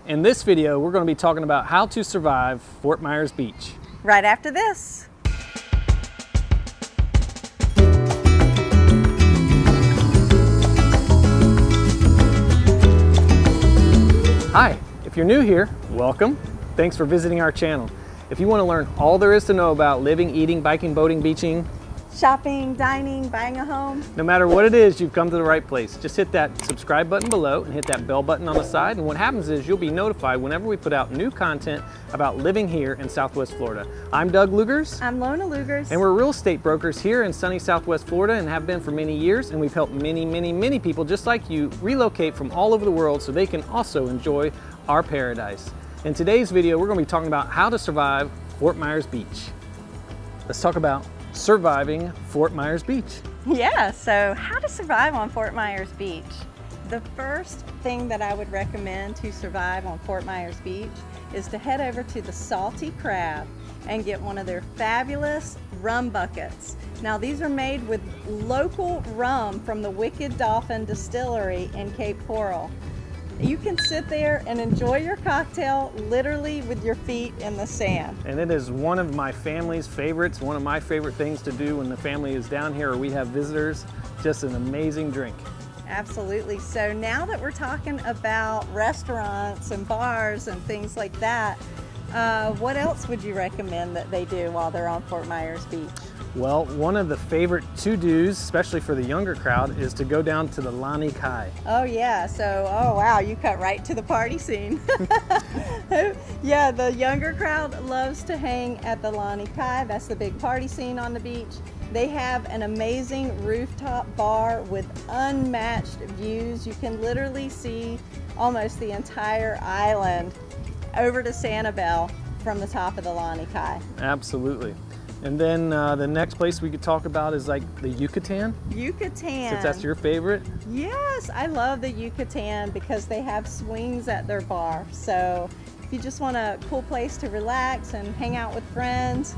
In this video, we're going to be talking about how to survive Fort Myers Beach. Right after this. Hi, if you're new here, welcome. Thanks for visiting our channel. If you want to learn all there is to know about living, eating, biking, boating, beaching, Shopping, dining, buying a home. no matter what it is, you've come to the right place. Just hit that subscribe button below and hit that bell button on the side. And what happens is you'll be notified whenever we put out new content about living here in Southwest Florida. I'm Doug Lugers. I'm Lona Lugers. And we're real estate brokers here in sunny Southwest Florida and have been for many years. And we've helped many people just like you relocate from all over the world so they can also enjoy our paradise. In today's video, we're going to be talking about how to survive Fort Myers Beach. Let's talk about surviving Fort Myers Beach. Yeah, so how to survive on Fort Myers Beach. The first thing that I would recommend to survive on Fort Myers Beach is to head over to the Salty Crab and get one of their fabulous rum buckets. Now these are made with local rum from the Wicked Dolphin Distillery in Cape Coral. You can sit there and enjoy your cocktail literally with your feet in the sand. And it is one of my family's favorites, one of my favorite things to do when the family is down here or we have visitors. Just an amazing drink. Absolutely. So now that we're talking about restaurants and bars and things like that, what else would you recommend that they do while they're on Fort Myers Beach? Well, one of the favorite to-dos, especially for the younger crowd, is to go down to the Lanikai. Oh yeah, so, oh wow, you cut right to the party scene. Yeah, the younger crowd loves to hang at the Lanikai. That's the big party scene on the beach. They have an amazing rooftop bar with unmatched views. You can literally see almost the entire island over to Sanibel from the top of the Lanikai. Absolutely. And then the next place we could talk about is like the Yucatan. Yucatan. Since that's your favorite. Yes, I love the Yucatan because they have swings at their bar. So if you just want a cool place to relax and hang out with friends,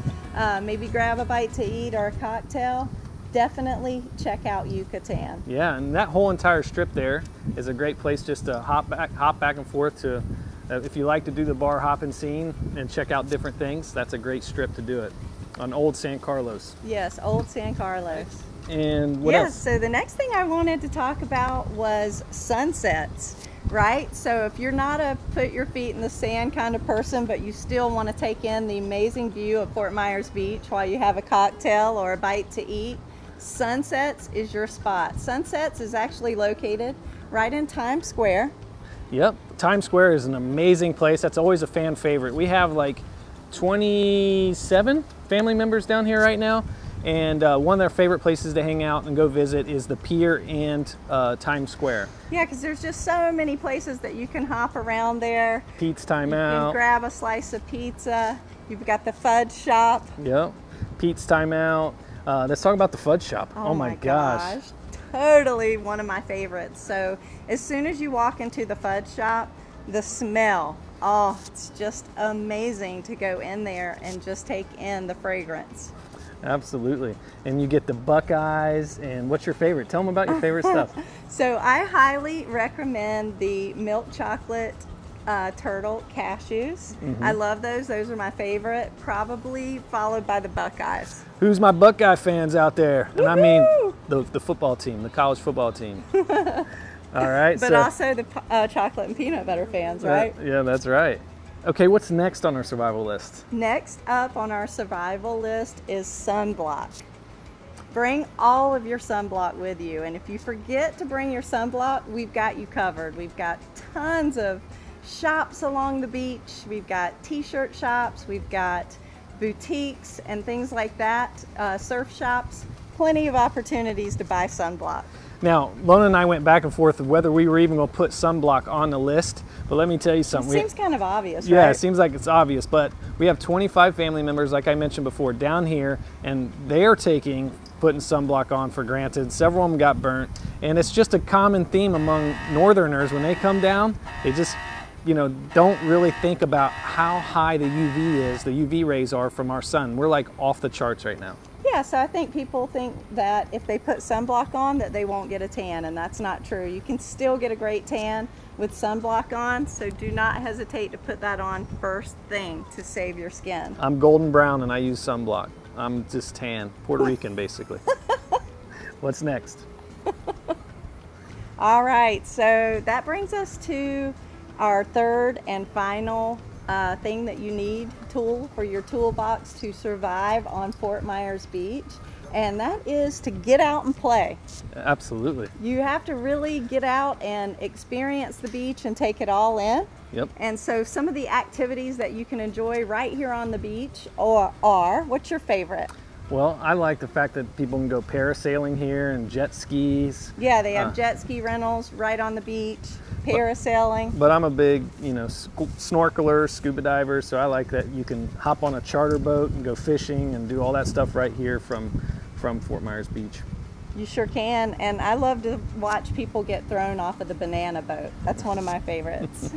maybe grab a bite to eat or a cocktail, definitely check out Yucatan. Yeah, and that whole entire strip there is a great place just to hop back and forth to, if you like to do the bar hopping scene and check out different things, that's a great strip to do it. On Old San Carlos. Yes, Old San Carlos. And what else? So the next thing I wanted to talk about was sunsets, right? So if you're not a put your feet in the sand kind of person, but you still want to take in the amazing view of Fort Myers Beach while you have a cocktail or a bite to eat, Sunsets is your spot. Sunsets is actually located right in Times Square. Yep, Times Square is an amazing place. That's always a fan favorite. We have like 27 family members down here right now, and one of their favorite places to hang out and go visit is the pier and Times Square. Yeah, because there's just so many places that you can hop around there. Pete's Time Out. You can grab a slice of pizza. You've got the Fudge Shop. Yep, Pete's Time Out. Let's talk about the Fudge Shop. Oh my gosh. Totally one of my favorites. So as soon as you walk into the Fudge Shop, the smell, oh, it's just amazing to go in there and just take in the fragrance. Absolutely. And you get the Buckeyes. And what's your favorite? Tell them about your favorite stuff. So I highly recommend the milk chocolate turtle cashews. I love those. Those are my favorite, probably followed by the Buckeyes. Who's my Buckeye fans out there? And I mean the football team, the college football team. All right. But also the chocolate and peanut butter fans, right? Yeah, that's right. Okay, what's next on our survival list? Next up on our survival list is sunblock. Bring all of your sunblock with you. And if you forget to bring your sunblock, we've got you covered. We've got tons of shops along the beach. We've got t-shirt shops. We've got boutiques and things like that. Surf shops. Plenty of opportunities to buy sunblock. Now, Lona and I went back and forth of whether we were even going to put sunblock on the list, but let me tell you something. It seems kind of obvious, right? Yeah, right? It seems like it's obvious, but we have 25 family members, like I mentioned before, down here, and they are putting sunblock on for granted. Several of them got burnt, and it's just a common theme among northerners. When they come down, they just you know, don't really think about how high the UV rays are from our sun. We're like off the charts right now. Yeah, so I think people think that if they put sunblock on that they won't get a tan, and that's not true. You can still get a great tan with sunblock on, so do not hesitate to put that on first thing to save your skin. I'm golden brown and I use sunblock. I'm just tan, Puerto Rican basically. What's next? All right, so that brings us to our third and final thing that you need, tool for your toolbox to survive on Fort Myers Beach, and that is to get out and play. Absolutely. You have to really get out and experience the beach and take it all in. Yep. And so some of the activities that you can enjoy right here on the beach are, what's your favorite? Well, I like the fact that people can go parasailing here and jet skis. Yeah, they have jet ski rentals right on the beach, parasailing. But I'm a big, you know, snorkeler, scuba diver, so I like that you can hop on a charter boat and go fishing and do all that stuff right here from Fort Myers Beach. You sure can, and I love to watch people get thrown off of the banana boat. That's one of my favorites,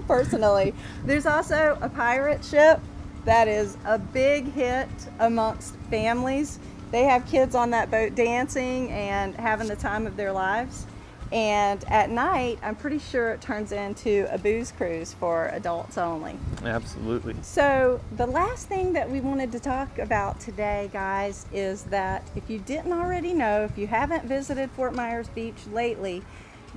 personally. There's also a pirate ship that is a big hit amongst families. They have kids on that boat dancing and having the time of their lives. And at night, I'm pretty sure it turns into a booze cruise for adults only. Absolutely. So the last thing that we wanted to talk about today, guys, is that if you didn't already know, if you haven't visited Fort Myers Beach lately,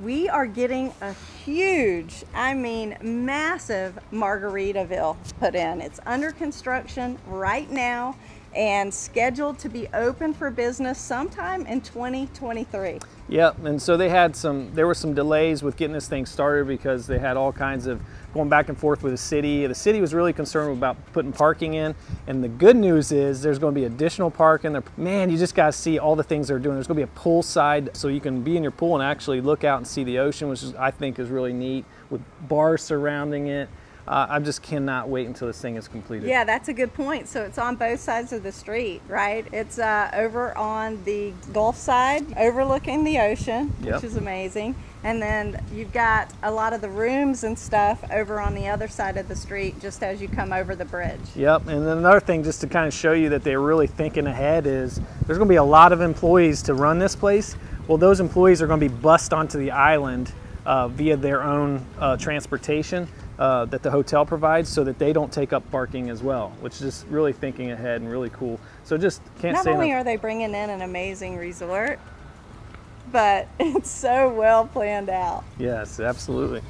we are getting a huge, I mean massive Margaritaville put in. It's under construction right now and scheduled to be open for business sometime in 2023. Yep, and so there were some delays with getting this thing started because they had all kinds of going back and forth with the city. The city was really concerned about putting parking in, and the good news is there's going to be additional parking there. Man, you just got to see all the things they're doing. There's going to be a poolside, so you can be in your pool and actually look out and see the ocean, which I think is really neat, with bars surrounding it. I just cannot wait until this thing is completed. Yeah, that's a good point. So it's on both sides of the street, right? It's over on the Gulf side, overlooking the ocean, which is amazing. And then you've got a lot of the rooms and stuff over on the other side of the street, just as you come over the bridge. Yep, and then another thing, just to kind of show you that they're really thinking ahead, is there's going to be a lot of employees to run this place. Well, those employees are going to be bussed onto the island via their own transportation that the hotel provides, so that they don't take up parking as well, which is really thinking ahead and really cool. So just can't say enough. Not only are they bringing in an amazing resort, but it's so well planned out. Yes, absolutely.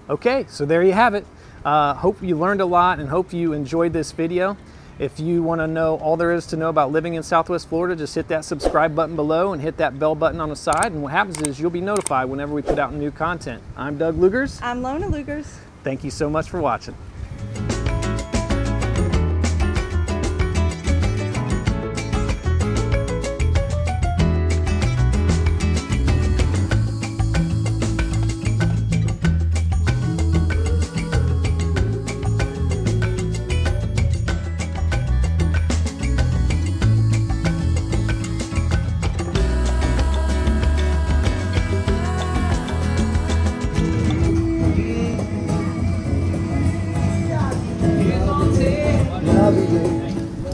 Okay, so there you have it. Hope you learned a lot and hope you enjoyed this video. If you want to know all there is to know about living in Southwest Florida, just hit that subscribe button below and hit that bell button on the side, and what happens is you'll be notified whenever we put out new content. I'm Doug Lugers. I'm Lona Lugers. Thank you so much for watching.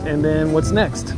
And then what's next?